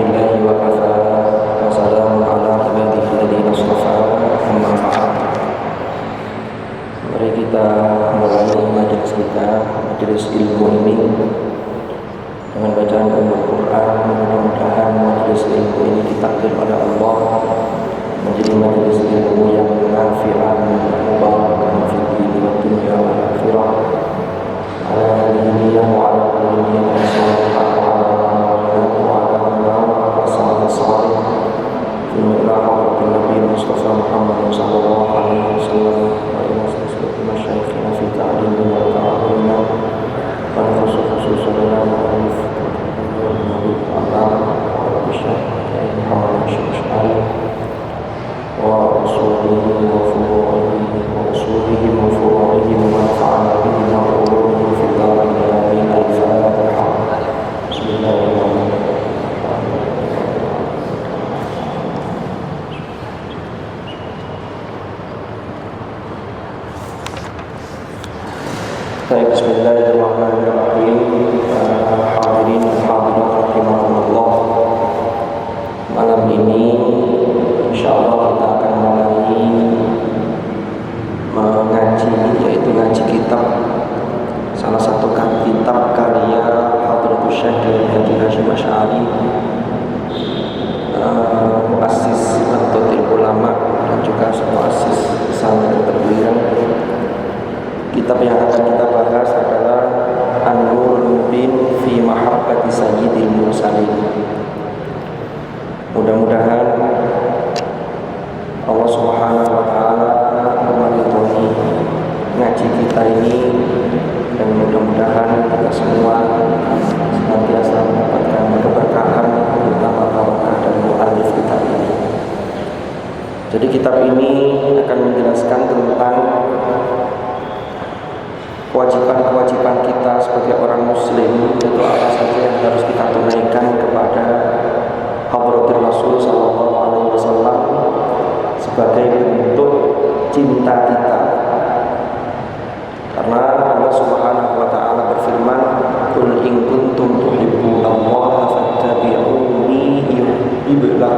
لله وكفى وسلام على عباده الذين اصطفى أما بعد. Mari kita mulai majelis ilmu ini dengan bacaan Al-Quran. Mudah-mudahan majelis ilmu ini ditakdir oleh Allah menjadi majelis ilmu yang nafi'an mubarakan fid din wa dunya wal akhirah. Ala alihi wa ala alihi wa sahbihi wa ala salih ila hadratin Nabi Mustafa Muhammad sallallahu alaihi wasallam wa ila sesati masyayikhina fi ta'lim wa ta'allumna wa khususan lana wa Nabi Allah wa Syekh Muhammad Syekh wa rasulihi wa furu'ihi wa rasulihi wa furu'ihi wa manfa'ana bihi wa ulumihi fi darin amin. Al-Fatihah. Bismillahirrahmanirrahim. Bismillahirrahmanirrahim. Hadirin hadirat rahimakumullah. Malam ini insyaallah kita akan mulai mengaji, yaitu ngaji kitab, salah satu kitab karya Hadratus Syekh Haji Hasyim Asy'ari, muassis Nahdlatul Ulama dan juga muassis pesantren Terbirang. Kitab yang akan kita bahas adalah An-Nurul Mubin fi Mahabbati Sayyidil Mursalin. Mudah-mudahan Allah Subhanahu wa taala meridhai ngaji kita ini, dan mudah-mudahan kita semua senantiasa mendapatkan keberkahan terutama barokah dari muallif kitab ini. Jadi kitab ini akan menjelaskan tentang kewajiban-kewajiban kita sebagai orang muslim, yaitu apa saja yang harus kita tunaikan kepada Hadratul Rasul sallallahu alaihi wasallam sebagai bentuk cinta kita. Karena Allah Subhanahu wa taala berfirman, "Qul in kuntum tuhibbunallaha fattabi'uni yuhibbukum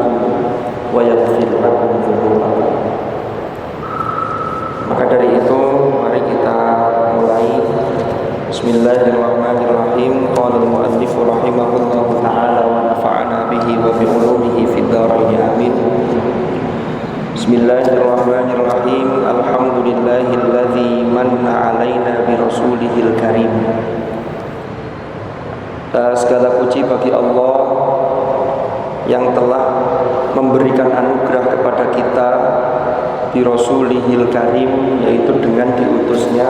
wa yaghfir lakum dzunubakum." Maka dari itu mari kita mulai. Bismillahirrahmanirrahim. Qala al-mu'allif rahimahullahu ta'ala wa nafa'ana bihi wa bi ulumihi fid dharain amin. Bismillahirrahmanirrahim. Alhamdulillahilladzi manna 'alaina bi rasulihil karim. Segala puji bagi Allah yang telah memberikan anugerah kepada kita bi rasulihil karim, yaitu dengan diutusnya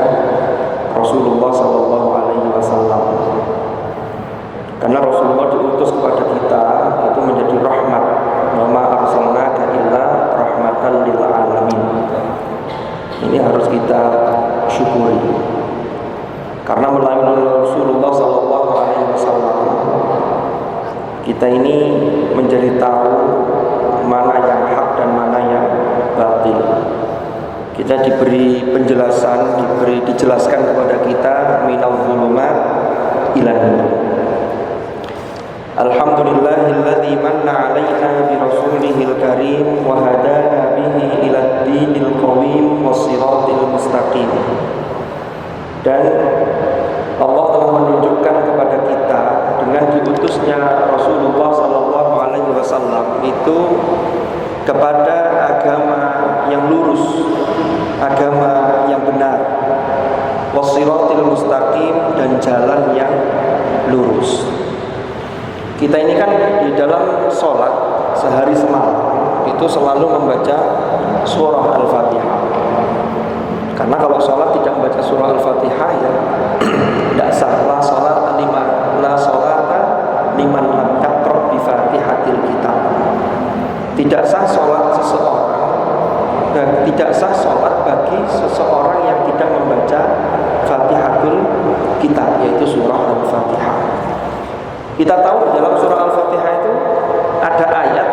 Rasulullah sallallahu alaihi wasallam. Karena Rasulullah diutus kepada kita itu menjadi rahmat. Wa ma arsalnaka illa rahmatan lil alamin. Ini harus kita syukuri. Karena melalui Rasulullah sallallahu alaihi wasallam kita ini menjadi tahu mana yang hak dan mana yang batil. Kita diberi penjelasan, dijelaskan kepada kita minal zulumat ilan nur. Alhamdulillahilladzi manna 'alaina bi rasulihil karim wa hadana bihi ilad dinil qawim wassiratil mustaqim. Dan Allah telah menunjukkan kepada kita dengan diutusnya Rasulullah sallallahu alaihi wasallam itu kepada agama yang lurus, agama yang benar, wassiratil mustaqim, dan jalan yang lurus. Kita ini kan di dalam sholat sehari semalam itu selalu membaca surah Al-Fatihah. Karena kalau sholat tidak membaca surah Al-Fatihah ya tidak sah. La sholat liman lam yaqra bi Fatihatil kitab. Tidak sah sholat seseorang, dan tidak sah sholat bagi seseorang yang tidak membaca Fatihatul kitab, yaitu surah Al-Fatihah. Kita tahu dalam surah Al-Fatihah itu ada ayat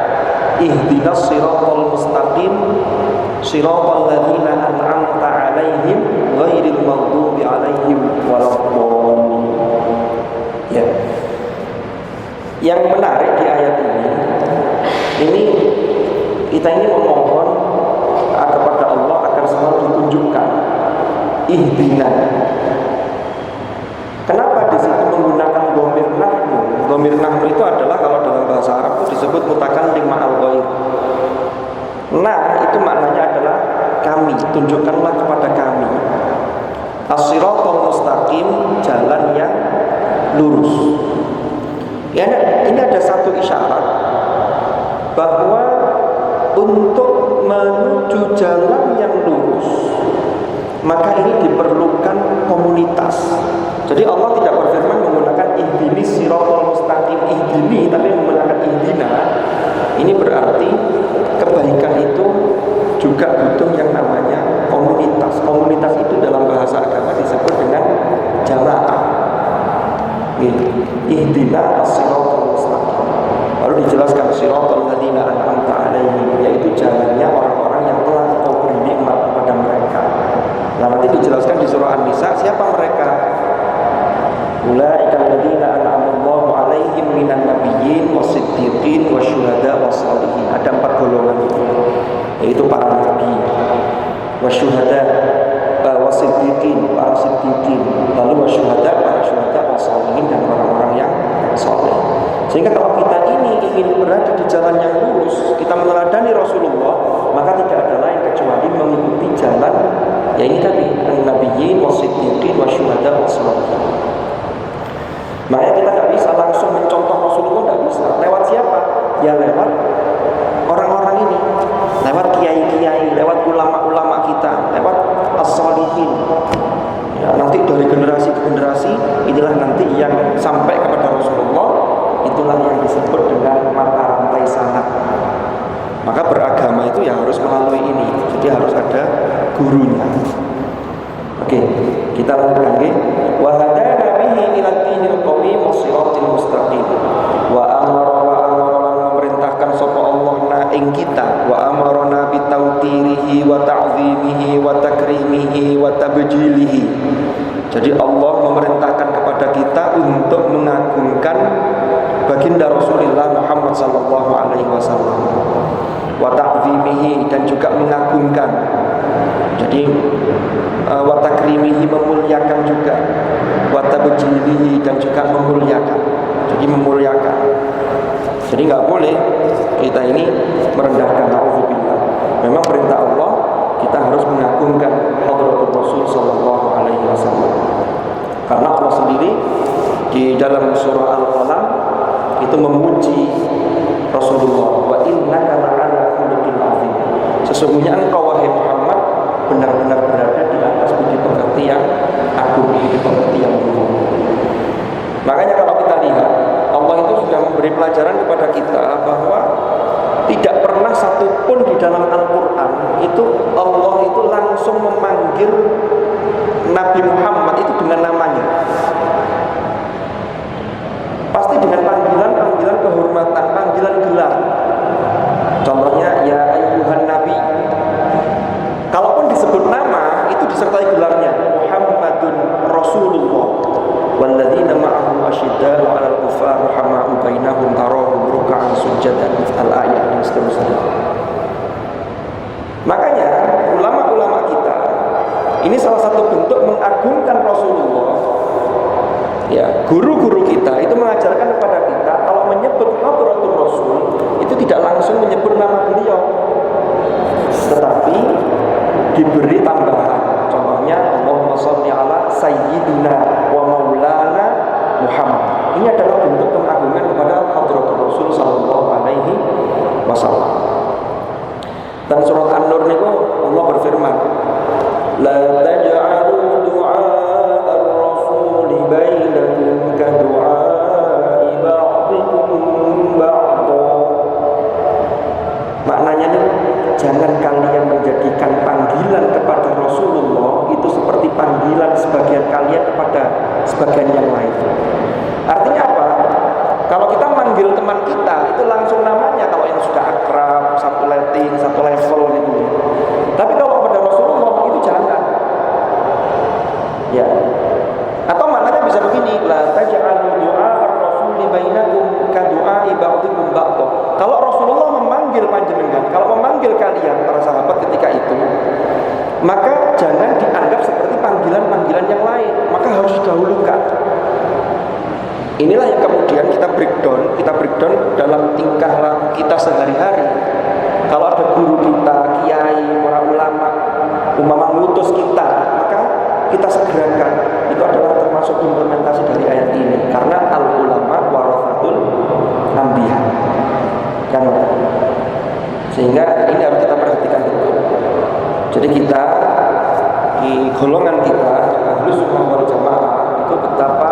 ihdinas siratal mustaqim siratal ladzina an'amta 'alaihim ghairil maghdubi 'alaihim waladdallin. Ya. Yang menarik di ayat ini Ini kita ini memohon kepada Allah agar selalu ditunjukkan ihdina. Kenapa di situ menggunakan dhamir nahnu? Dhamir nahnu itu adalah kalau dalam bahasa Arab itu disebut mutakallim ma'al ghair. Nah, itu maknanya adalah kami, tunjukkanlah kepada kami as-siratal mustaqim, jalan yang lurus. Ya, ini ada satu isyarat bahwa untuk menuju jalan yang lurus maka ini diperlukan komunitas. Jadi Allah tidak berfirman menggunakan ihdini siratal mustaqim, ihdini, tapi menggunakan ihdina. Ini berarti kebaikan itu juga butuh yang namanya komunitas. Komunitas itu dalam bahasa agama disebut dengan jamaah. Ihdina as-siratal mustaqim. Lalu dijelaskan siratal ladzina an'amta 'alaihim, yaitu jalannya orang-orang yang telah Engkau beri nikmat kepada mereka. Nah, nanti dijelaskan di surah An-Nisa siapa mereka. Ulaika alladzina an'ama Allahu 'alaihim minan nabiyyin wasiddiqin wasyuhada wassalihin. Ada 4 golongan itu, yaitu para nabi, wasyuhada, wasiddiqin, para siddiqin, lalu wasyuhada, para syuhada, wassalihin, dan orang-orang yang saleh. Sehingga kalau kita ini ingin berada di jalan yang lurus, kita meneladani Rasulullah, maka tidak ada lain kecuali mengikuti jalan, ya ini tadi, an-nabiyyin wasiddiqin wasyuhada wassalihin. Makanya kita tidak bisa langsung mencontoh Rasulullah, tidak bisa. Lewat siapa? Ya lewat orang-orang ini, lewat kiai-kiai, lewat ulama-ulama kita, lewat as-salihin. Ya, nanti dari generasi ke generasi, inilah nanti yang sampai kepada Rasulullah. Itulah yang disebut dengan mata rantai sanad. Maka beragama itu ya harus melalui ini. Jadi harus ada gurunya. Oke, kita lanjutkan nggih. Wa hadana bihi ila dinil qawim was-siratil mustaqim. Wa amara memerintahkan sapa Allah na ing kita, wa amarna bi tawqirihi wa ta'zimihi wa takrimihi wa tabjilihi. Jadi Allah memerintahkan kepada kita untuk mengagungkan baginda Rasulullah Muhammad sallallahu alaihi wasallam, wa ta'zimihi, dan juga mengagungkan. Jadi wa takrimihi, memuliakan juga, wa tabjilihi, dan juga memuliakan. Jadi memuliakan. Jadi nggak boleh kita ini merendahkan, na'udzubillah. Memang perintah Allah, kita harus mengagungkan hadratul Rasul sallallahu alaihi wasallam. Karena Allah sendiri di dalam surah Al-Qalam itu memuji Rasulullah, wa innaka la'ala khuluqin 'adzim. Sesungguhnya engkau wahai Muhammad benar-benar berada di atas budi pekerti yang agung, budi pekerti yang mulia. Makanya kalau kita lihat, Allah itu sudah memberi pelajaran kepada kita bahwa tidak pernah satupun di dalam Al-Quran itu Allah itu langsung memanggil Nabi Muhammad itu dengan namanya. Pasti dengan panggilan kehormatan, panggilan gelar. Contohnya ya ayyuhan nabi. Kalaupun disebut nama, itu disertai gelarnya Muhammadun Rasulullah walladzina ma'ahu asyidda'u 'alal kuffar rahama'u bainahum tarahum ruk'an sujadan, al-ayat, dan seterusnya. Makanya ulama-ulama kita ini salah satu bentuk mengagungkan Rasulullah. Ya, guru-guru kita itu mengajarkan kepada kita kalau menyebut hadratul Rasul itu tidak langsung menyebut nama beliau, tetapi diberi tambahan. Contohnya Allahumma sholli ala sayyidina wa maulana Muhammad. Ini adalah bentuk pengagungan kepada hadratul Rasul sallallahu alaihi wasallam. Dan surat An-Nur niku Allah berfirman, la taj'alu du'a ar-rasul bainakum ka du'a ba'dikum ba'da. Maknanya nih, jangan kalian menjadikan panggilan kepada Rasulullah itu seperti panggilan sebagian kalian kepada sebagian yang lain. Artinya apa? Kalau kita manggil teman kita itu langsung namanya, kalau yang sudah akrab, satu letting, satu level gitu. Tapi kalau pada Rasulullah itu jangan. Ya. Atau maknanya bisa begini, la taj'alu du'a ar-rasuli bainakum kadu'ai ba'dikum ba'dha. Kalau Rasulullah memanggil panjenengan, kalau memanggil kalian para sahabat ketika itu, maka jangan dianggap seperti panggilan-panggilan yang lain, maka harus didahulukan. Inilah yang kemudian kita breakdown dalam tingkah laku kita sehari-hari. Kalau ada guru kita, kiai, para ulama, umpama mengutus kita, maka kita segerakan. Itu adalah termasuk implementasi dari ayat ini. Karena al-ulama warathatul anbiya. Kan? Sehingga ini harus kita perhatikan betul. Jadi kita di golongan kita Ahlus Sunnah wal Jamaah itu betapa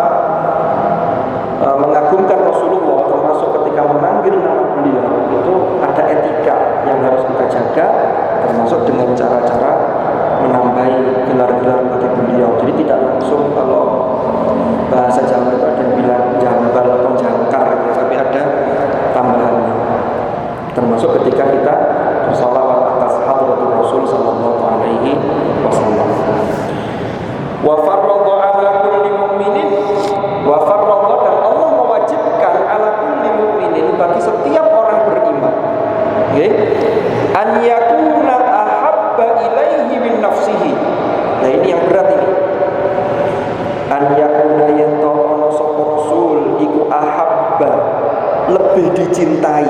mengagumkan Rasulullah, termasuk ketika memanggil nama beliau itu ada etika yang harus kita jaga, termasuk dengan cara-cara menambahi gelar-gelar bagi beliau. Jadi tidak langsung, kalau bahasa Jawa itu ada yang bilang jambal atau jangkar, tapi ada tambahannya. Termasuk ketika kita bersalawat atas hadratul Rasul sallallahu alaihi wasallam. Wa farradha ala kulli mu'minin, wa farradha, dan Allah mewajibkan ala kulli mu'minin, bagi setiap orang beriman, okay? An yakuna ahabba ilaihi min nafsihi. Nah ini yang berat ini. An yakuna yanto ono sapa rasul iku ahabba, lebih dicintai.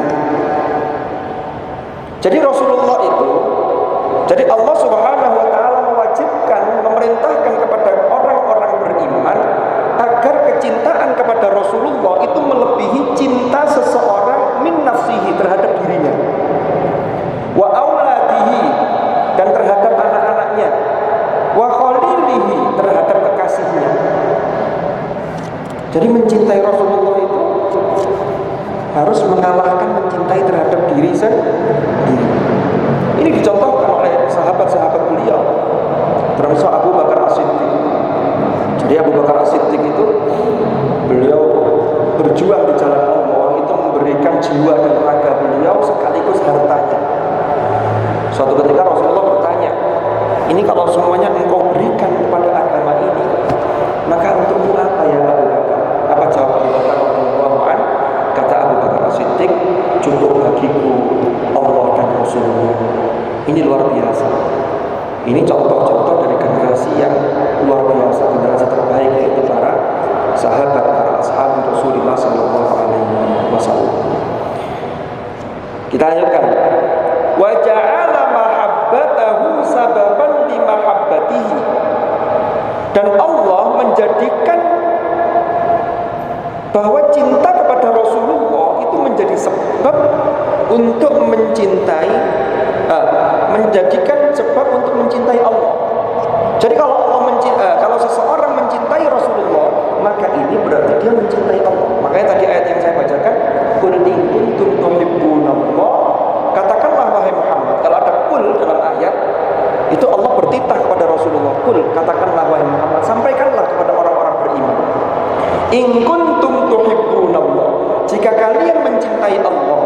Jadi Rasulullah itu, jadi Allah Subhanahu wa taala mewajibkan, memerintahkan kepada orang-orang beriman agar kecintaan kepada Rasulullah itu melebihi cinta seseorang min nafsihi, terhadap dirinya, wa auladihi, dan terhadap anak-anaknya, wa khalilihi, terhadap kekasihnya. Jadi mencintai Rasulullah itu harus mengalahkan mencintai terhadap diri sendiri. Ini dicontohkan oleh sahabat-sahabat beliau, termasuk Abu Bakar As-Siddiq. Jadi Abu Bakar As-Siddiq itu beliau berjuang di jalan Allah, itu memberikan jiwa dan raga beliau sekaligus hartanya. Suatu ketika Rasulullah bertanya, ini kalau semuanya engkau berikan kepada agama ini, maka untukmu apa ya Abu Bakar? Apa jawab Abu Bakar radhiyallahu anhu? Kata Abu Bakar As-Siddiq, cukup bagiku Allah dan Rasulullah. Ini luar biasa. Ini contoh-contoh dari generasi yang luar biasa, generasi terbaik, yaitu para sahabat, para ashab Rasulullah sallallahu alaihi wasallam. Kita lanjutkan. Wa ja'ala mahabbatahu sababan li mahabbatihi. Dan Allah menjadikan bahwa cinta kepada Rasulullah itu menjadi sebab untuk mencintai, menjadikan sebab untuk mencintai Allah. Jadi kalau kalau seseorang mencintai Rasulullah, maka ini berarti dia mencintai Allah. Makanya tadi ayat yang saya bacakan, qul in kuntum tuhibbunallah, katakanlah wahai Muhammad. Kalau ada qul dalam ayat itu, Allah bertitah kepada Rasulullah, qul, katakanlah wahai Muhammad, sampaikanlah kepada orang-orang beriman. In kuntum tuhibbunallah, jika kalian mencintai Allah,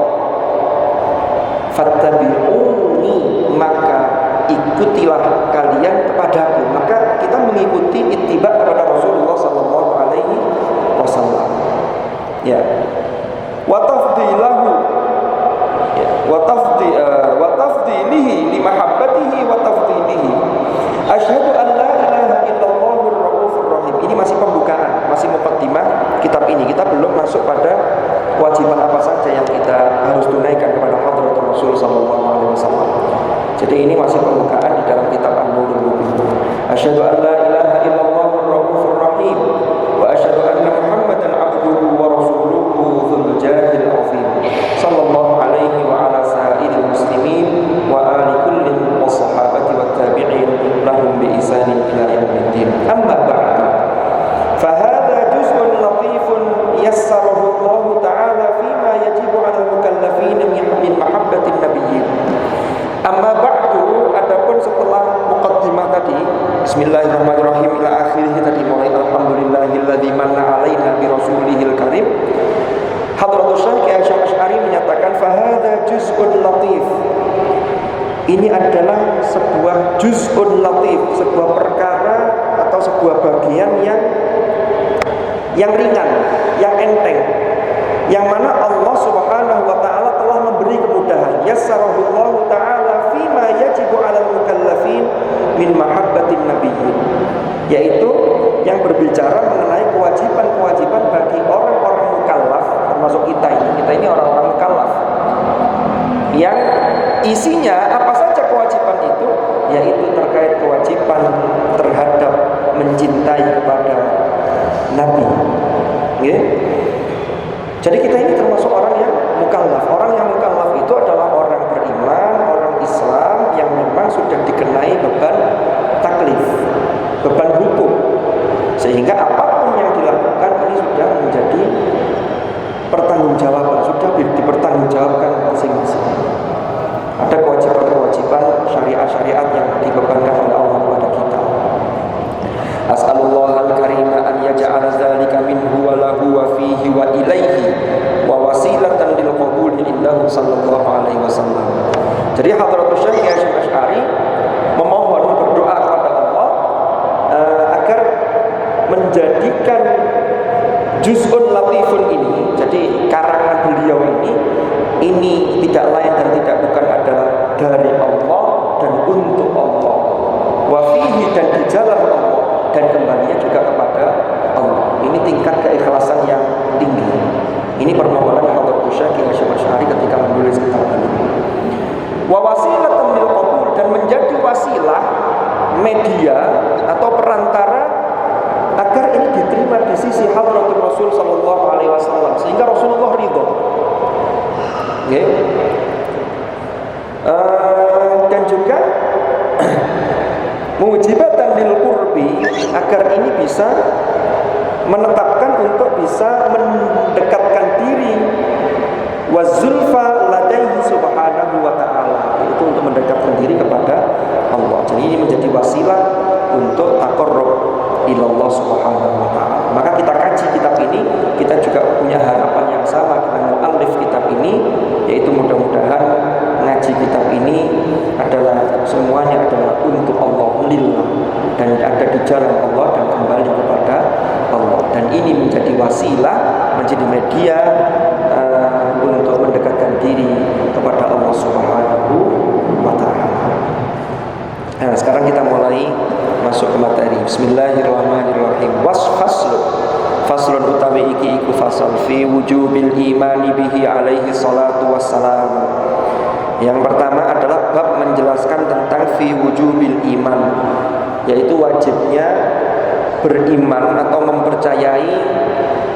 fattabi'uni, maka ikutilah kalian kepadaku. Maka kita mengikuti ittiba kepada Rasulullah sallallahu alaihi wasallam. Ya. Wa tafdilahu, ya, wa tafdilihi li mahabbatihi wa tafdilihi. Asyhadu an la ilaha illallahur raufur rahim. Ini masih pembukaan, masih muqaddimah kitab ini. Kita belum masuk pada kewajiban apa saja yang kita harus tunaikan kepada hadratul Rasul sallallahu alaihi wasallam. Jadi ini masih pembukaan di dalam kitab An-Nurul Mubin. Asyhadu an la ilaha illallahur raufur rahim wa asyhadu anna Muhammadan abduhu wa rasuluhu dzul jadil azim sallallahu alaihi wa ala sa'iril muslimin wa ali kullin was sahabati wat tabi'in lahum bi ihsanin ila yaumiddin. Amma ba'du. Fahadha juz'un latifun yassarahu Allah ta'ala fima yajibu 'ala al-mukallafin min mahabbatin nabiyyin. Amma ba'du, adapun setelah muqaddimah tadi, bismillahirrahmanirrahim ila akhirih, tadi mulai alhamdulillahilladzi manna 'alaina bi rasulihil karim. Hadratus Syekh Hasyim Asy'ari menyatakan fahadha juz'un latif. Ini adalah sebuah juz'un latif, sebuah perkara atau sebuah bagian yang ringan, yang enteng, yang mana Allah Subhanahu wa taala telah memberi kemudahan. Yassarahullahu taala fima yajibu 'alal mukallafin min mahabbatin nabiyyin, yaitu yang berbicara mengenai kewajiban-kewajiban bagi orang-orang mukallaf, termasuk kita ini orang-orang mukallaf, yang isinya apa saja kewajiban itu, yaitu terkait kewajiban terhadap mencintai kepada Nabi. Okay? Jadi kita ini termasuk orang yang mukallaf. Orang yang mukallaf itu adalah orang beriman, orang Islam yang memang sudah dikenai beban taklif, beban hukum, sehingga apapun yang dilakukan ini sudah menjadi pertanggungjawaban, sudah dipertanggungjawabkan masing-masing. Ada kewajiban-kewajiban syariat-syariat yang dibebankan oleh Allah kepada kita. As'alullah al-karima an yaj'ala dzalika minhu wa lahu wa fihi wa ilaihi wa wasilatan lil qabul indahu sallallahu alaihi wasallam. Jadi Hadratus Syekh Hasyim Asy'ari memohon berdoa kepada Allah agar menjadikan juz'un latifun ini, jadi karangan beliau ini tidak lain dan tidak bukan adalah dari Allah dan untuk Allah, wa fihi dan di jalan Allah, dan kembalinya juga kepada Allah. Ini tingkat keikhlasan yang tinggi. Ini permohonan Hadratus Syekh Hasyim Asy'ari ketika menulis kitab ini. Wa wasilatan lil qabul, dan menjadi wasilah, media atau perantara agar ini diterima di sisi Hadratul Rasul sallallahu alaihi wasallam, sehingga Rasulullah ridho. Okay. Dan juga mujibatan lil qurbi, agar ini bisa menetapkan untuk bisa mendekatkan diri wazulfa ladaihi subhanahu wa ta'ala, itu untuk mendekatkan diri kepada Allah. Jadi ini menjadi wasilah untuk taqarrub ilallah subhanahu wa ta'ala. Maka kita kaji kitab ini, kita juga punya harapan yang sama dengan muallif kitab ini, yaitu mudah-mudahan ngaji kitab ini adalah semuanya adalah untuk Allah, lillah, dan ada di jalan Allah dan kembali kepada Allah. Dan ini menjadi wasilah, menjadi media untuk mendekatkan diri kepada Allah subhanahu wa ta'ala. Nah, sekarang kita mulai masuk ke materi. Bismillahirrahmanirrahim. Faslun utawi iki iku fasal fi wujubil imani bihi alaihi salatu wassalam. Yang pertama adalah bab menjelaskan tentang fi wujubil iman, yaitu wajibnya beriman atau mempercayai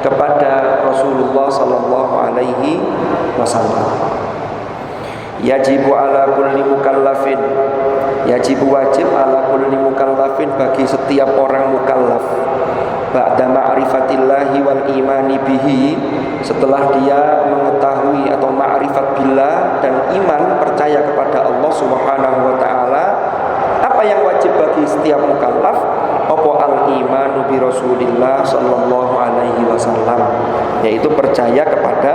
kepada Rasulullah sallallahu alaihi wasallam. Yajibu ala kulli mukallafin, yajibu wajib ala kulli mukallafin, bagi setiap orang mukallaf, ba'da ma'rifatillahi wal imani bihi, setelah dia mengetahui atau ma'rifat billah dan iman percaya kepada Allah subhanahu wa ta'ala. Apa yang wajib bagi setiap mukallaf? Apa al-imanu bi Rasulillah sallallahu alaihi wasallam, yaitu percaya kepada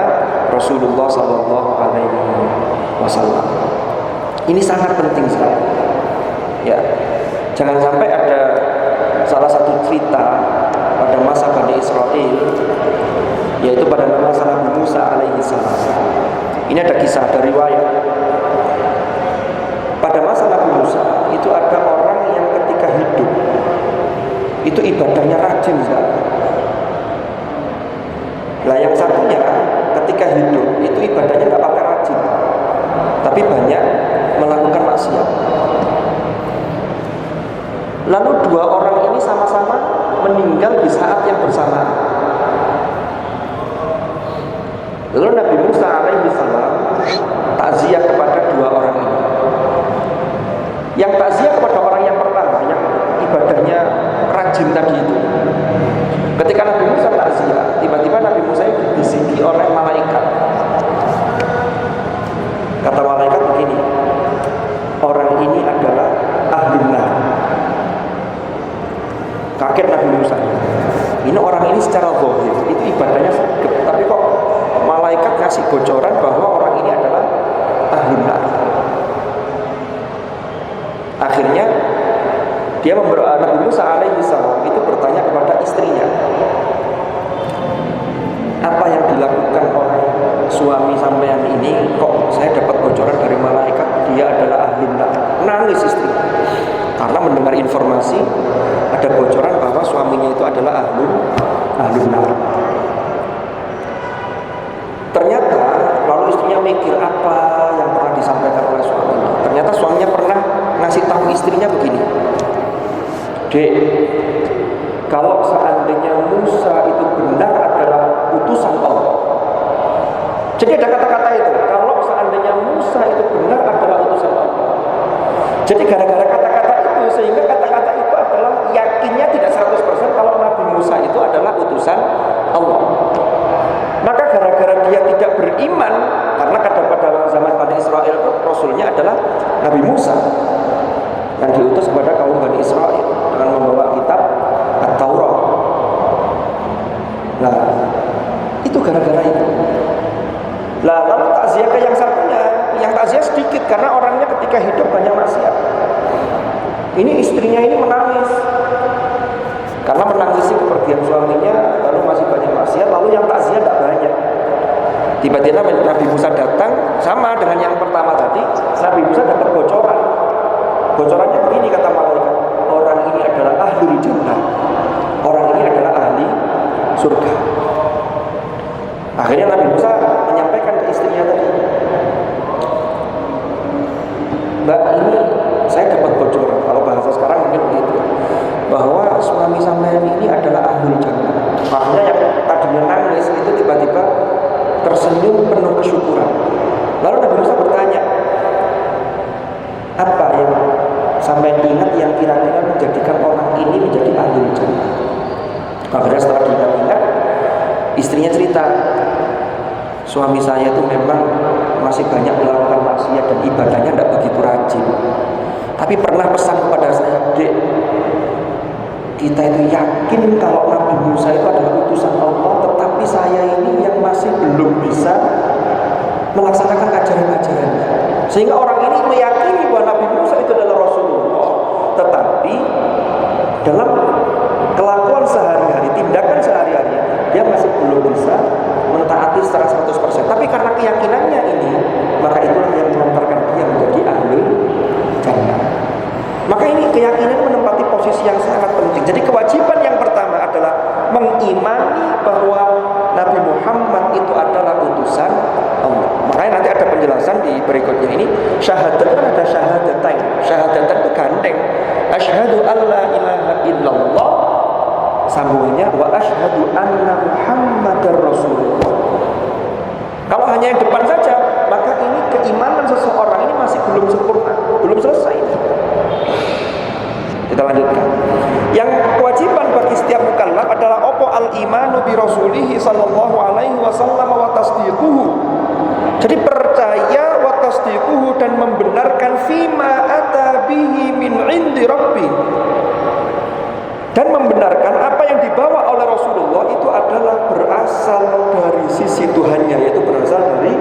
Rasulullah sallallahu alaihi wasallam. Ini sangat penting sekali. Ya, jangan sampai ada salah satu cerita pada masa Bani Israel, yaitu pada masa Nabi Musa alaihi salam. Ini ada kisah, ada riwayat. Pada masa Nabi Musa itu ada orang yang ketika hidup itu ibadahnya rajin sekali. Lah yang satunya ketika hidup itu ibadahnya nggak pakai rajin, tapi banyak melakukan maksiat. Lalu dua orang ini sama-sama meninggal di saat yang bersamaan. Lalu Nabi Musa alaihi salam takziah kepada dua orang ini. Yang takziah kepada orang yang pertama, yang ibadahnya rajin tadi itu. Ketika Nabi Musa takziah, tiba-tiba Nabi Musa itu disiki oleh malaikat. Kata malaikat begini, orang ini adalah ahlun nar. Kaget Nabi Musa. Ini orang ini secara zahir itu ibadahnya sedekah, tapi kok malaikat ngasih bocoran bahwa orang ini adalah ahlun nar. Akhirnya dia Nabi Musa alaihi salam itu bertanya kepada istrinya, apa yang dilakukan orang suami sampean ini kok saya dapat bocoran dari malaikat dia adalah ahli neraka. Nangis istri karena mendengar informasi ada bocoran bahwa suaminya itu adalah ahli neraka. Ternyata lalu istrinya mikir apa yang pernah disampaikan oleh suaminya. Ternyata suaminya pernah ngasih tahu istrinya begini, Dek, kalau seandainya Musa itu benar adalah utusan Allah. Jadi ada kata-kata itu, kalau seandainya Musa itu benar adalah utusan Allah. Jadi gara-gara kata-kata itu, sehingga kata-kata itu adalah yakinnya tidak 100% kalau Nabi Musa itu adalah utusan Allah. Maka gara-gara dia tidak beriman, karena pada zaman Bani Israel Rasulnya adalah Nabi Musa yang diutus kepada kaum Bani Israel dengan membawa kitab At-Taurat. Nah, itu gara-gara itu. Nah, lalu takziah ke yang satunya, yang takziah sedikit karena orangnya ketika hidup banyak maksiat. Ini istrinya ini menangis karena menangisi kepergian suaminya, lalu masih banyak maksiat, lalu yang takziah tidak banyak. Tiba-tiba Nabi Musa datang, sama dengan yang pertama tadi, Nabi Musa dapat bocoran. Bocorannya begini kata malaikat, orang ini adalah ahli jannah, orang ini adalah ahli surga. Akhirnya Nabi Musa menyampaikan ke istrinya tadi, Mbak, ini saya dapat bocoran, kalau bahasa sekarang mungkin begitu, bahwa suami sampean ini adalah ahli jannah. Makanya yang tadinya nangis itu tiba-tiba tersenyum penuh kesyukuran. Lalu Nabi Musa bertanya, apa yang sampai ingat yang kira-kira menjadikan orang ini menjadi ahli jannah? Akhirnya setelah diingat-ingat, istrinya cerita, suami saya itu memang masih banyak melakukan maksiat dan ibadahnya tidak begitu rajin. Tapi pernah pesan kepada saya, Dek, kita itu yakin kalau Nabi Musa itu adalah utusan Allah, tetapi saya ini yang masih belum bisa melaksanakan ajaran-ajarannya. Sehingga orang ini meyakini bahwa Nabi Musa itu adalah Rasulullah, tetapi dalam kelakuan sehari-hari, tindakan sehari-hari, dia masih belum bisa mentaati secara 100%. Tapi karena keyakinannya ini, maka itulah yang mengantarkan dia menjadi ahli jannah. Maka ini keyakinan menempati posisi yang sangat penting. Jadi kewajiban yang pertama adalah mengimani bahwa Nabi Muhammad itu adalah utusan Allah. Makanya nanti ada penjelasan di berikutnya ini. Syahadat kan ada syahadatain. Syahadatan itu gandeng. Asyhadu an la ilaha illallah, sambungannya wa asyhadu anna Muhammadar Rasulullah. Kalau hanya yang depan saja, maka ini keimanan seseorang ini masih belum sempurna, belum selesai. Kita lanjutkan. Yang kewajiban bagi setiap mukallaf adalah opo al-imanu bi rasulihi sallallahu alaihi wasallam wa tasdiquhu. Jadi percaya wa tasdiquhu dan membenarkan fima ata bihi min indi rabbi. Dan membenarkan apa yang dibawa oleh Rasulullah itu adalah berasal dari sisi Tuhannya, yaitu berasal dari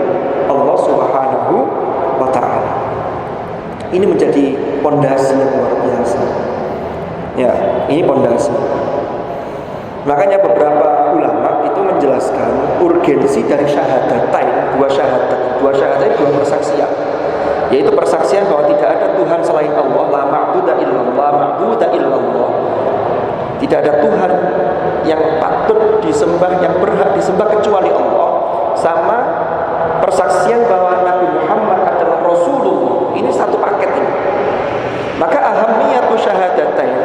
Allah Subhanahu wa taala. Ini menjadi pondasi yang luar biasa. Ya, ini pondasi. Makanya beberapa ulama itu menjelaskan urgensi dari syahadatain, dua syahadat, dua persaksian. Yaitu persaksian bahwa tidak ada Tuhan selain Allah, la ma'budu illallah. Tidak ada Tuhan yang patut disembah, yang berhak disembah kecuali Allah. Sama persaksian bahwa Nabi Muhammad adalah Rasulullah. Ini satu paket ini. Maka ahamiyatu syahadatain,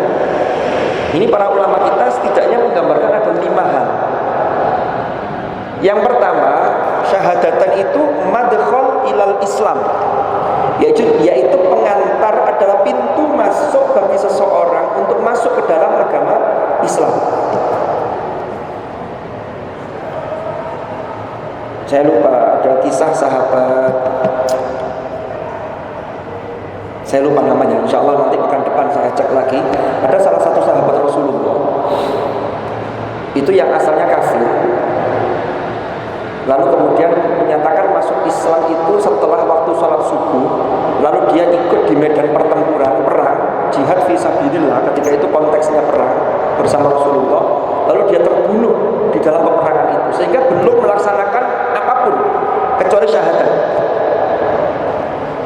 ini para ulama kita setidaknya menggambarkan ada 5 hal. Yang pertama, syahadatan itu madkhal ilal Islam, yaitu pengantar, adalah pintu masuk bagi seseorang untuk masuk ke dalam agama Islam. Saya lupa ada kisah sahabat, saya lupa namanya, insya Allah nanti pekan depan saya cek lagi. Ada salah satu sahabat Rasulullah itu yang asalnya kafir, lalu kemudian menyatakan masuk Islam itu setelah waktu sholat subuh. Lalu dia ikut di medan pertempuran, perang, jihad fisabilillah. Ketika itu konteksnya perang bersama Rasulullah. Lalu dia terbunuh di dalam peperangan itu, sehingga belum melaksanakan apapun, kecuali syahadat.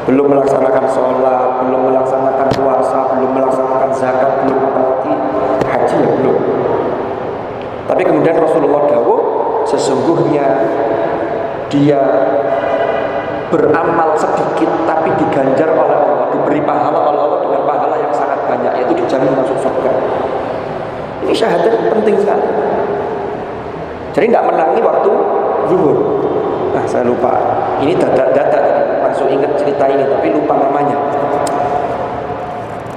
Belum melaksanakan sholat, belum melaksanakan puasa, belum melaksanakan zakat, belum apalagi haji ya belum. Tapi kemudian Rasulullah dawuh, sesungguhnya dia beramal sedikit tapi diganjar oleh Allah, diberi pahala oleh Allah dengan pahala yang sangat banyak, yaitu dijamin masuk surga. Ini syahadat penting sekali. Jadi tidak menangi waktu zuhur. Nah, saya lupa. Ini data langsung ingat cerita ini, tapi lupa namanya.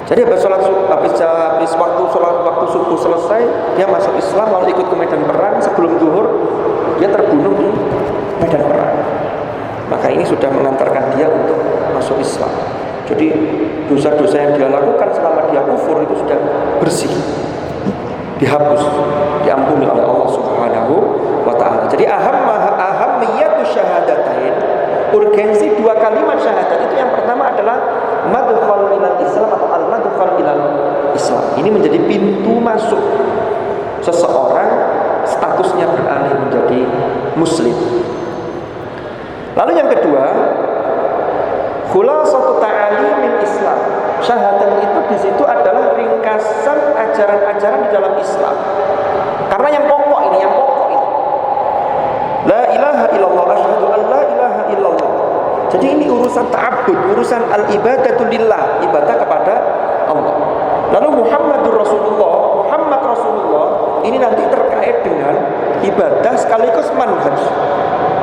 Jadi habis waktu subuh selesai, dia masuk Islam lalu ikut ke medan perang. Sebelum zuhur dia terbunuh di medan perang. Maka ini sudah mengantarkan dia untuk masuk Islam. Jadi dosa-dosa yang dia lakukan selama dia kufur itu sudah bersih, dihapus, diampuni oleh Allah Subhanahu wa ta'ala. Jadi ahammiyatu syahadatain, urgensi dua kalimat syahadat itu yang pertama adalah madkhal ilal Islam atau al-madkhal ilal Islam. Ini menjadi pintu masuk seseorang statusnya beralih menjadi muslim. Lalu yang kedua, khulasatu ta'alimin Islam. Syahadat itu di situ adalah ringkasan ajaran-ajaran di dalam Islam. Karena yang pokok ini. La ilaha illallah, asyhadu an la ilaha illallah. Jadi ini urusan ta'abbud, urusan al-ibadatu lillah, ibadah kepada Allah. Lalu Muhammad Rasulullah ini nanti terkait dengan ibadah sekaligus manhaj.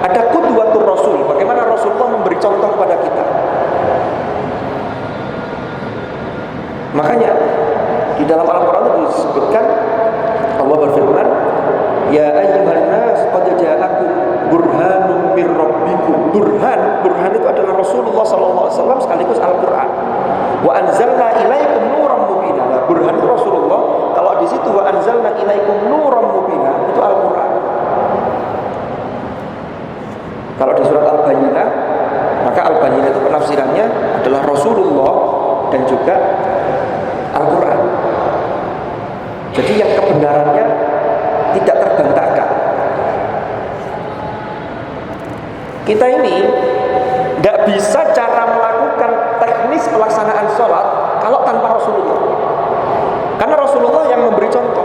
Ada qudwatur Rasul, bagaimana Rasulullah memberi contoh kepada kita. Makanya di dalam Al-Quran disebutkan, Allah berfirman, ya ayyuhan nas qad ja'akum burhanum mir rabbikum. Burhan itu adalah Rasulullah SAW sekaligus Al-Quran. Wa anzalna ilaikum nuran mubina. Nah, burhan itu Rasulullah. Kalau di situ wa anzalna ilaikum nuran mubina itu Al-Quran. Kalau di surat Al-Bayyinah, maka Al-Bayyinah itu penafsirannya adalah Rasulullah dan juga Al-Quran. Jadi yang kebenarannya tidak terbantahkan. Kita ini tidak bisa cara melakukan teknis pelaksanaan sholat kalau tanpa Rasulullah. Karena Rasulullah yang memberi contoh.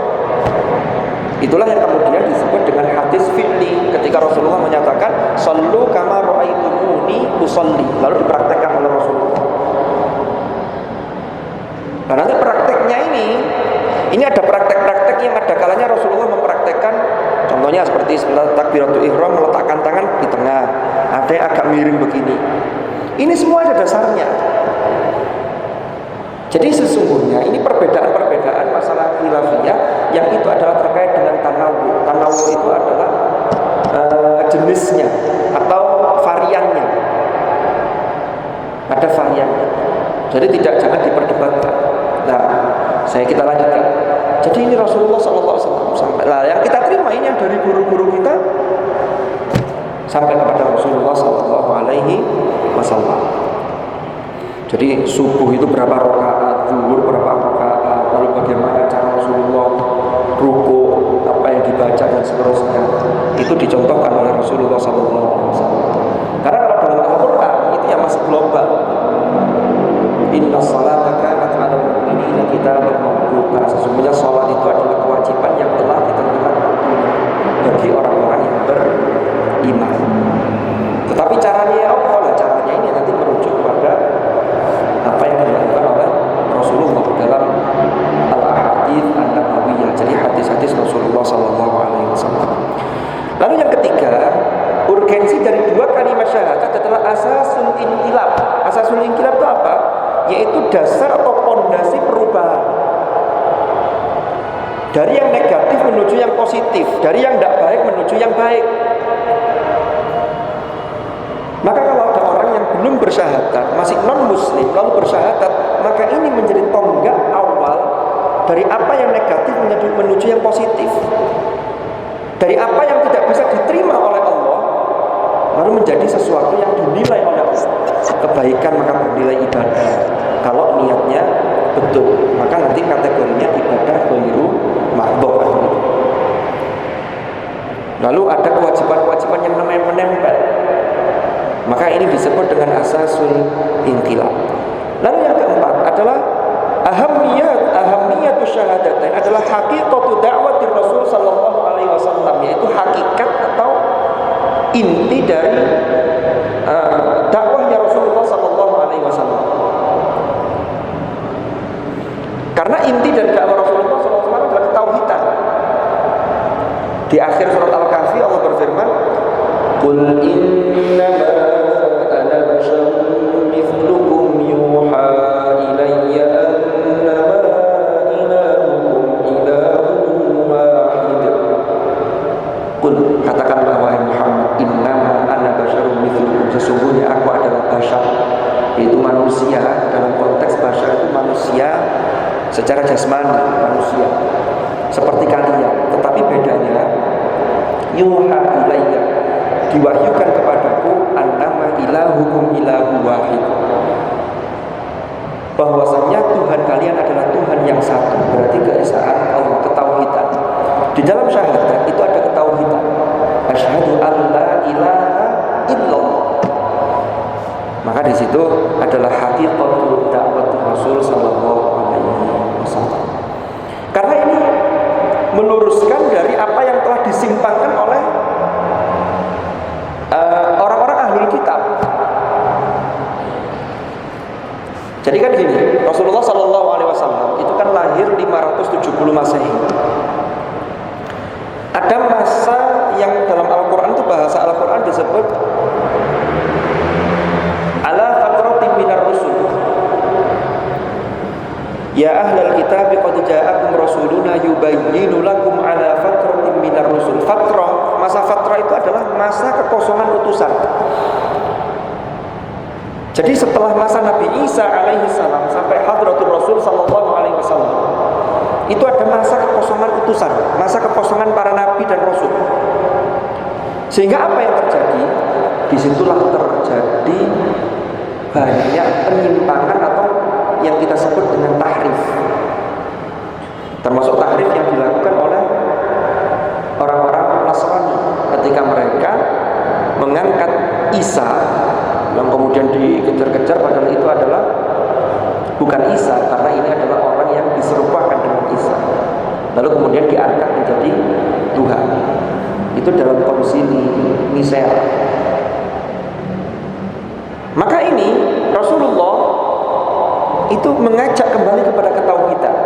Itulah yang kemudian disebut dengan hadis fi'li, ketika Rasulullah menyatakan shallu kama ra'aitumuni usolli, lalu dipraktekkan oleh Rasulullah. Nah, nanti prakteknya ini ada praktek-praktek yang ada kalanya Rasulullah mempraktekkan, contohnya seperti takbiratul ihram, meletakkan tangan di tengah, ada yang agak miring begini. Ini semua ada dasarnya. Jadi sesungguhnya ini perbedaan-perbedaan masalah khilafiyah yang itu adalah terkait dengan tanawu. Tanawu itu adalah jenisnya atau variannya. Ada variannya. Jadi jangan diperdebatkan. Nah, kita lanjutkan. Jadi ini Rasulullah SAW sampai. Nah, yang kita terima ini yang dari guru-guru kita sampai kepada Rasulullah SAW. Jadi subuh itu berapa rakaat, zuhur berapa rakaat, lalu bagaimana cara Rasulullah ruku, apa yang dibaca dan seterusnya. Itu dicontohkan oleh Rasulullah SAW. Karena kalau dalam Al-Quran itu yang masih global. Inna salata kanat 'alal mu'minina kitaban mawquta. Sesungguhnya salat itu adalah kewajiban yang telah ditentukan waktunya bagi orang-orang yang beriman. Tetapi caranya apa? Caranya ini nanti merujuk kepada apa yang dilakukan oleh Rasulullah dalam al-ahadits an-nabawiyah. Jadi hadis-hadis Rasulullah SAW. Lalu yang ketiga, urgensi dari dua kalimat syahadat adalah asasul inqilab. Asasul inqilab itu apa? Yaitu dasar atau pondasi perubahan dari yang negatif menuju yang positif, dari yang tidak baik menuju yang baik. Maka kalau ada orang yang belum bersyahadat, masih non-muslim, lalu bersyahadat, maka ini menjadi tonggak awal dari apa yang negatif menuju yang positif, dari apa yang tidak bisa diterima oleh Allah lalu menjadi sesuatu yang dinilai oleh Allah. Kebaikan maka bernilai ibadah kalau niatnya betul, maka nanti kategorinya ibadah ghairu mahdhuf. Lalu ada kewajiban-kewajiban yang namanya menempel. ini disebut dengan asasul inqilab. Lalu yang keempat adalah ahamiyatu syahadatain, adalah haqiqatu da'watir Rasul sallallahu alaihi wasallam, yaitu hakikat atau inti dari dakwahnya Rasulullah sallallahu alaihi wasallam. Karena inti dari dakwah Rasulullah sallallahu alaihi wasallam adalah ketauhidan. Di akhir surat Al-Kahfi Allah berfirman, "Qul innama ana basyarun mithlukum yuha ilayya annama ilahukum ilahun wahid." Qul, katakanlah wahai Muhammad, innama ana basyarun mithlukum, sesungguhnya aku adalah basyar, yaitu manusia. Dalam konteks basyar itu manusia secara jasmani, manusia seperti kalian, tetapi bedanya yuha ilayya, diwahyukan kepadaku, annama ilahukum ilahu wahid, bahwasanya Tuhan kalian adalah Tuhan yang satu. Berarti keesaan Allah, ketauhidan. Di dalam syahadat itu ada ketauhidan. Asyhadu an la ilaha illallah. Maka di situ adalah haqiqatul da'watir Rasul sallallahu alaihi wasallam. Karena ini meluruskan dari apa yang telah disimpangkan oleh orang-orang ahlul kitab. Jadi kan gini, Rasulullah sallallahu alaihi wasallam itu kan lahir 570 Masehi. Ada masa yang dalam Al-Qur'an itu, bahasa Al-Qur'an disebut ala fatratin minar rusul. Ya ahlal kitab qad ja'akum rasuluna yubayyinu lakum ala fatratin minar rusul. Fatrah, masa fatrah itu adalah masa kekosongan utusan. Jadi setelah masa Nabi Isa alaihi salam sampai hadratul Rasul sallallahu alaihi wasallam, itu ada masa kekosongan utusan, masa kekosongan para nabi dan rasul. Sehingga apa yang terjadi? Disitulah terjadi banyak penyimpangan atau yang kita sebut dengan tahrif. Termasuk tahrif yang dilakukan oleh orang-orang Nasrani ketika mereka mengangkat Isa yang kemudian dikejar-kejar, padahal itu adalah bukan Isa, karena ini adalah orang yang diserupakan dengan Isa, lalu kemudian diangkat menjadi Tuhan. Itu dalam konsili Nisea. Maka ini Rasulullah itu mengajak kembali kepada ketauhidan.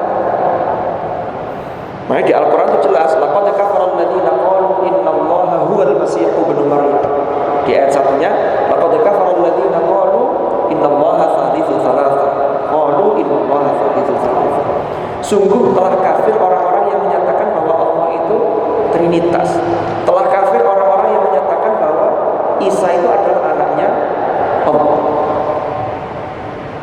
Makanya di Al-Quran itu jelas, laqad kafara alladziina qalu innallaha huwal masih ibnu Maryam. Di ayat satunya, laqad kafara alladziina qalu innallaha tsalitsu tsalatsa. Qalu innallaha tsalitsu tsalatsa. Sungguh telah kafir orang-orang yang menyatakan bahwa Allah itu trinitas. Telah kafir orang-orang yang menyatakan bahwa Isa itu adalah anaknya Allah.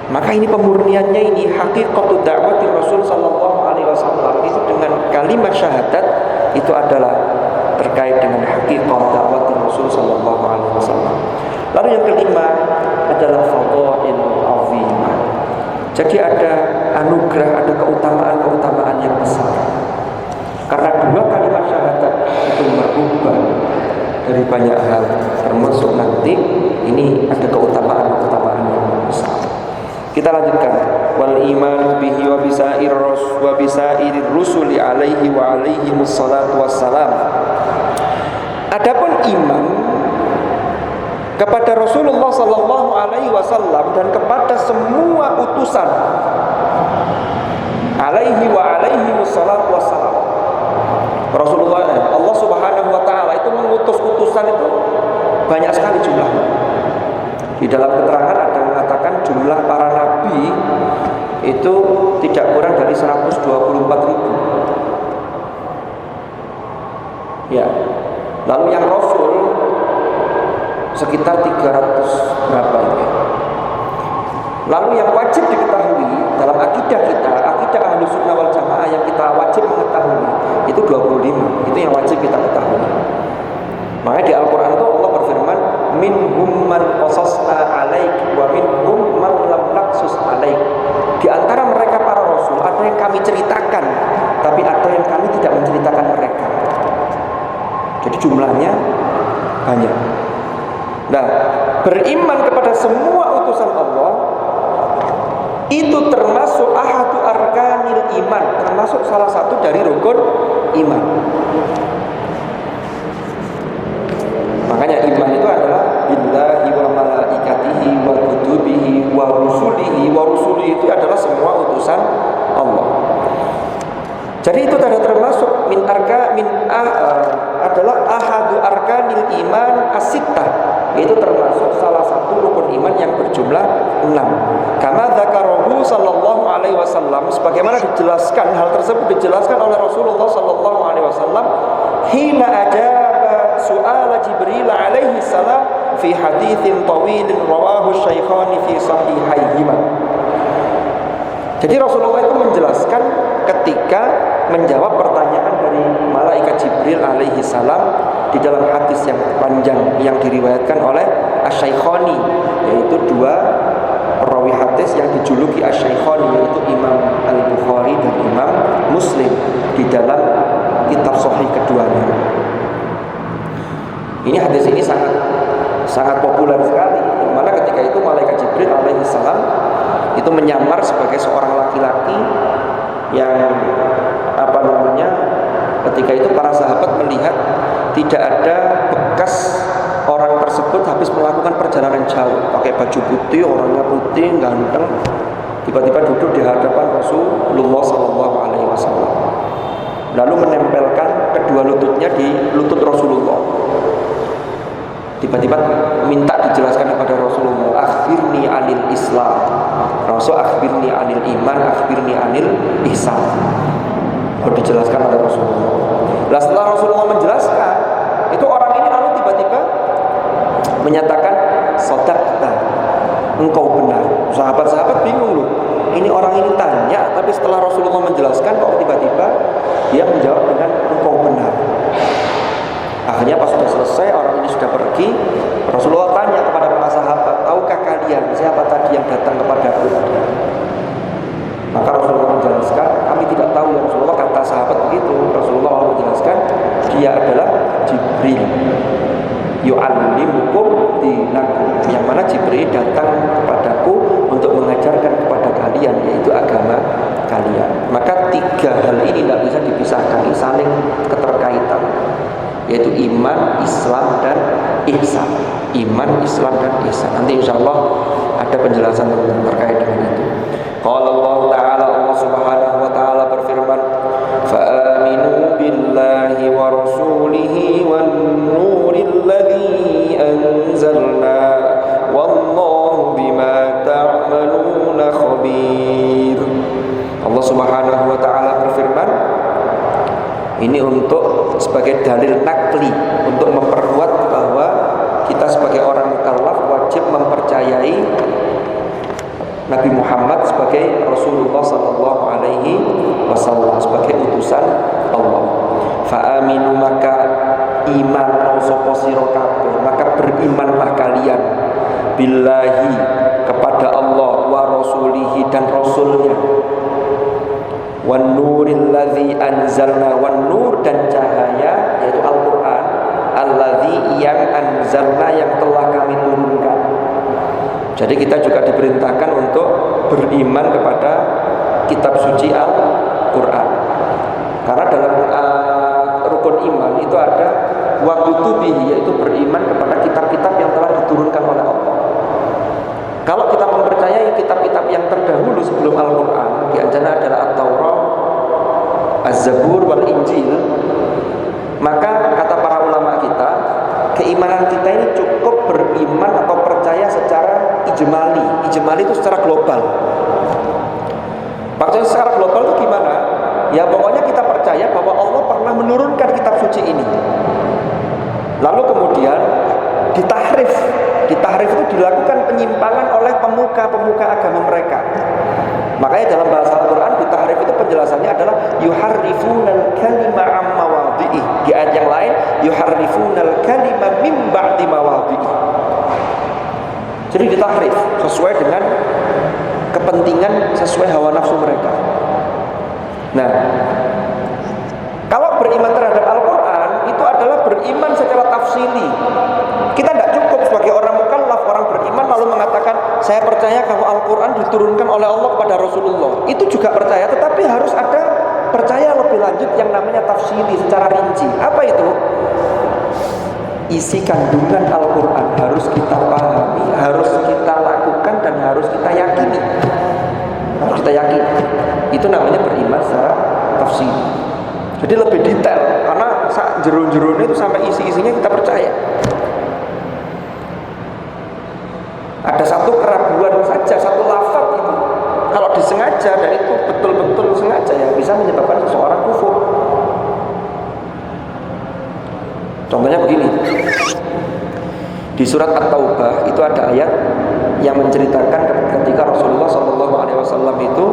Maka ini pemurniannya, ini haqiqatu da'watir Rasul sallallahu alaihi wasallam itu dengan kalimat syahadat itu adalah terkait dengan haqiqat da'watir Rasul sallallahu alaihi wasallam. Lalu yang kelima adalah fadhail azimah. Jadi ada anugerah, ada keutamaan-keutamaan yang besar. Karena dua kalimat syahadat itu merubah dari banyak hal, termasuk nanti ini ada keutamaan-keutamaan yang besar. Kita lanjutkan, wal iman bihi wa bisair rusuli alaihi wa alaihi wassalatu wassalam. Adapun iman kepada Rasulullah sallallahu alaihi wasallam dan kepada semua utusan alaihi wa alaihi wassalatu wassalam. Rasulullah, Allah Subhanahu wa taala itu mengutus utusan itu banyak sekali jumlahnya. Di dalam keterangan ada yang mengatakan jumlah para nabi itu tidak kurang dari 124.000. Ya. Lalu yang rasul sekitar 300 berapa itu ya. Lalu yang wajib diketahui dalam akidah kita, akidah Ahlus Sunnah wal Jamaah yang kita wajib mengetahui itu 25. Itu yang wajib kita ketahui. Makanya di Al-Quran itu Allah berfirman, minhum man qasasna alaik wa minhum man lam naqsus alaik. Di antara mereka para rasul ada yang kami ceritakan, tapi ada yang kami tidak menceritakan mereka. Jadi jumlahnya banyak. Nah, beriman kepada semua utusan Allah itu termasuk ahadu arkanil iman, termasuk salah satu dari rukun iman. Makanya iman itu adalah billahi wa malaikatihi wa kutubihi wa rusulihi. Wa rusulihi itu adalah semua utusan Allah. Jadi itu termasuk adalah ahadu arkanil iman as-sittah, itu termasuk salah satu rukun iman yang berjumlah 6. Kama dzakarahu sallallahu alaihi wasallam, sebagaimana dijelaskan, hal tersebut dijelaskan oleh Rasulullah sallallahu alaihi wasallam hina ajaba su'ala Jibril alaihi salam fi haditsin tawilin rawahu syaikhani fi sahihaihima. Jadi Rasulullah itu menjelaskan ketika menjawab pertanyaan dari malaikat Jibril alaihi salam di dalam hadis yang panjang yang diriwayatkan oleh Asy-Syaikhani, yaitu dua perawi hadis yang dijuluki Asy-Syaikhani, yaitu Imam Al-Bukhari dan Imam Muslim di dalam kitab sahih keduanya. Ini hadis ini sangat populer sekali, di mana ketika itu malaikat Jibril alaihi salam itu menyamar sebagai seorang laki-laki yang ketika itu para sahabat melihat tidak ada bekas orang tersebut habis melakukan perjalanan jauh, pakai baju putih, orangnya putih, ganteng, tiba-tiba duduk di hadapan Rasulullah SAW, lalu menempelkan kedua lututnya di lutut Rasulullah. Tiba-tiba minta dijelaskan kepada Rasulullah, akhbirni anil Islam, Rasul akhbirni anil iman, akhbirni anil ihsan. Lalu dijelaskan oleh Rasulullah. Nah, setelah Rasulullah menjelaskan, itu orang ini lalu tiba-tiba menyatakan sadaqta, engkau benar. Sahabat-sahabat bingung loh, ini orang ini tanya, tapi setelah Rasulullah menjelaskan kok tiba-tiba dia menjawab dengan engkau benar. Akhirnya pas sudah selesai, orang ini sudah pergi, Rasulullah tanya kepada para sahabat, tahukah kalian siapa tadi yang datang kepadaku tadi? Maka Rasulullah menjelaskan, kami tidak tahu ya Rasulullah. Kata sahabat begitu. Rasulullah menjelaskan, dia adalah Jibril, yu'allimukum dinakum, yang mana Jibril datang kepadaku untuk mengajarkan kepada kalian, yaitu agama kalian. Maka tiga hal ini tidak bisa dipisahkan, ini saling keterkaitan, yaitu iman, Islam, dan ihsan. Iman, Islam, dan ihsan. Nanti insya Allah ada penjelasan terkait dengan itu. Qala Allah Ta'ala, Allah Subhanahu wa Ta'ala berfirman, fa'aminu billahi wa rasulihi wan nuril ladzi anzalna wallahu bima ta'maluna khabir. Allah Subhanahu wa Ta'ala berfirman, ini untuk sebagai dalil nakli, untuk memperkuat bahwa kita sebagai orang mukallaf wajib mempercayai Nabi Muhammad sebagai Rasulullah sallallahu alaihi wasallam, sebagai utusan Allah. Fa'aminu, maka iman sapa sira kabeh, maka berimanlah kalian billahi, kepada Allah, wa rasulihi, dan rasulnya, wan nuril ladzi anzalna, wan nur, dan cahaya yaitu Al-Qur'an, alladzi, yang anzalna, yang telah kami turunkan. Jadi kita juga diperintahkan untuk beriman kepada kitab suci Al-Quran. Karena dalam rukun iman itu ada wa kutubihi, yaitu beriman kepada kitab-kitab yang telah diturunkan oleh Allah. Kalau kita mempercayai kitab-kitab yang terdahulu sebelum Al-Quran, di antaranya adalah At-Taurat, Az-Zabur, wal Injil, maka kata para ulama kita, keimanan kita ini cukup beriman atau percaya secara ijmali. Ijmali itu secara global. Maksudnya secara global itu gimana? Ya pokoknya kita percaya bahwa Allah pernah menurunkan kitab suci ini. Lalu kemudian ditahrif. Ditahrif itu dilakukan penyimpangan oleh pemuka-pemuka agama mereka. Makanya dalam bahasa Al-Quran ditahrif itu penjelasannya adalah yuharrifunal kalima am mawadhi'i. Di ayat yang lain yuharrifunal kalima mim ba'di mawadhi'i. Jadi ditahrif sesuai dengan kepentingan, sesuai hawa nafsu mereka. Nah, kalau beriman terhadap Al-Quran itu adalah beriman secara tafsili. Kita tidak cukup sebagai orang mukallaf, orang juga percaya, tetapi harus ada percaya lebih lanjut yang namanya tafsiri secara rinci. Apa itu? Isi kandungan Al-Quran harus kita pahami, harus kita lakukan, dan harus kita yakini. Harus kita yakini. Itu namanya beriman secara tafsir. Jadi lebih detail, karena jero-jeronya itu sampai isi-isinya kita percaya. Ada satu keraguan saja, satu lafaz itu, kalau disengaja dan itu betul-betul sengaja, ya bisa menyebabkan seseorang kufur. Contohnya begini, di surat At-Taubah itu ada ayat yang menceritakan ketika Rasulullah SAW itu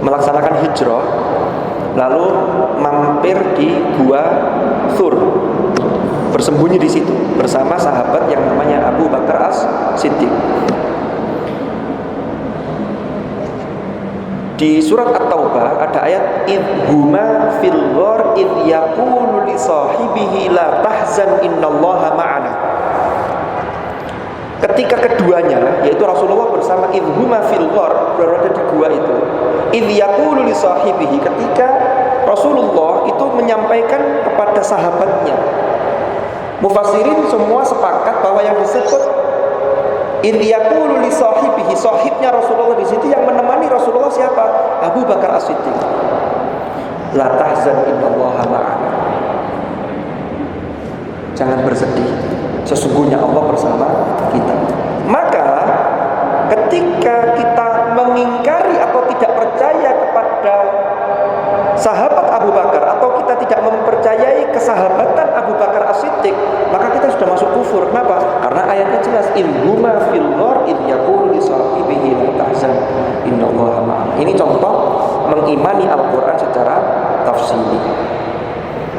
melaksanakan hijrah, lalu mampir di gua Thur, bersembunyi di situ bersama sahabat yang namanya Abu Bakar As-Siddiq. Di surat At-Taubah ada ayat idhuma fil ghar idh yaqulu li sahibihi la tahzan innallaha ma'ana. Ketika keduanya, yaitu Rasulullah bersama idhuma fil ghar, berada di gua itu, idh yaqulu li sahibihi, ketika Rasulullah itu menyampaikan kepada sahabatnya. Mufassirin semua sepakat bahwa yang disebut idh yaqulu li sahibihi, sahibnya Rasulullah di situ yang menemani Rasulullah siapa? Abu Bakar As-Siddiq. La tahzan innallaha ma'ana. Jangan bersedih, sesungguhnya Allah bersama kita. Maka ketika kita mengingkari atau tidak percaya kepada sahabat Abu Bakar, atau kita tidak mempercayai kesahabatan Abu Bakar As-Siddiq, maka kita sudah masuk kufur. Kenapa? Karena ayatnya jelas, innahuma fil ghar idh yaqulu li sahibihi la tahzan innallaha ma'ana. Ini contoh mengimani Al-Qur'an secara tafsiri.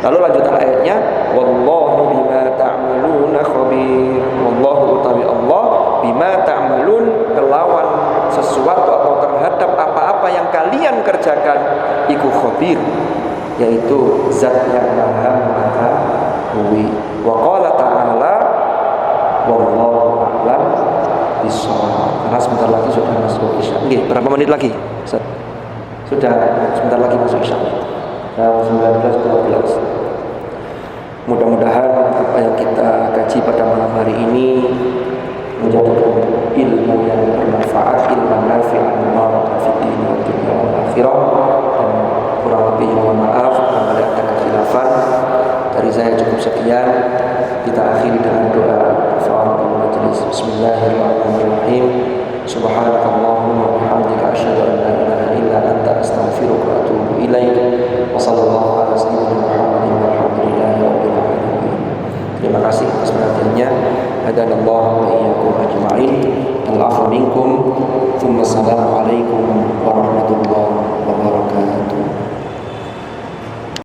Lalu lanjutan ayatnya, wallahu bima ta'maluna khabir. Wallahu utawi Allah bima ta'malun, kelawan sesuatu atau terhadap apa-apa yang kalian kerjakan, iku khabir, yaitu zat yang maha mengetahui. Wa qala ta'ala wallahu a'lam bishawab. Karena sebentar lagi sudah masuk Isya. Nggih, berapa menit lagi? Ustaz? Sudah sebentar lagi masuk Isya. Jam 19.12. Mudah-mudahan apa yang kita kaji pada malam hari ini menjadikan ilmu yang bermanfaat, ilmu nafi'an mubarak fid din wa dunya wal akhirah. Dan kurang lebih mohon maaf apabila ada kekhilafan. Dari saya cukup sekian. Kita akhiri dengan doa kafaratul majelis. Bismillahirrahmanirrahim. Subhanakallahumma wa bihamdika asyhadu an la ilaha illa anta astaghfiruka wa atubu ilaik. Wa sallallahu ala sayyidina Muhammadin walhamdulillahi rabbil alamin. Terima kasih atas perhatiannya. Hadanallahu wa iyyakum ajma'in. Al-'afwu minkum. Assalamualaikum warahmatullahi wabarakatuh.